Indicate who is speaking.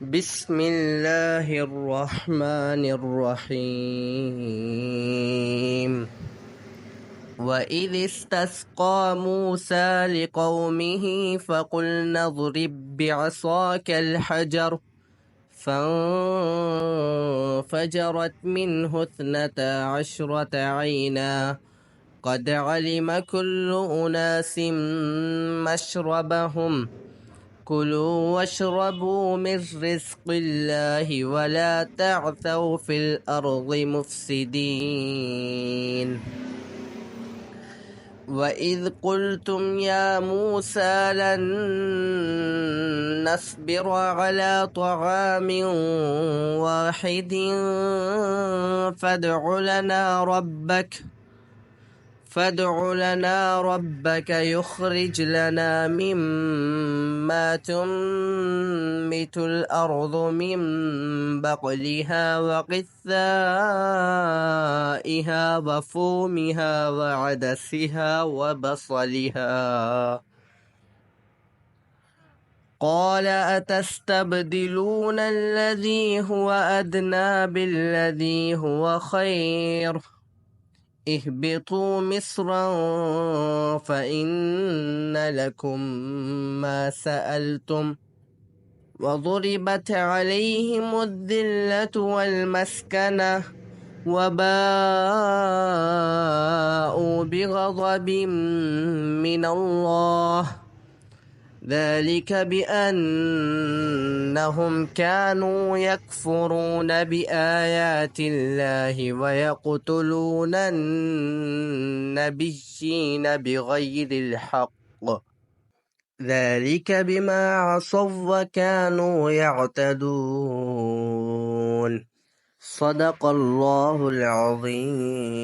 Speaker 1: بسم الله الرحمن الرحيم وإذ استسقى موسى لقومه فقلنا اضرب بعصاك الحجر فانفجرت منه 12 عينا قد علم كل أناس مشربهم كلوا واشربوا من رزق الله ولا تعثوا في الأرض مفسدين وإذ قلتم يا موسى لن نصبر على طعام واحد فادع لنا ربك يخرج لنا مما تنبت الأرض من بقلها وقثائها وفومها وعدسها وبصلها قال أتستبدلون الذي هو أدنى بالذي هو خير اهبطوا مصرا فإن لكم ما سألتم وضربت عليهم الذلة والمسكنة وباءوا بغضب من الله ذلك بأنهم كانوا يكفرون بآيات الله ويقتلون النبيين بغير الحق ذلك بما عصوا وكانوا يعتدون صدق الله العظيم.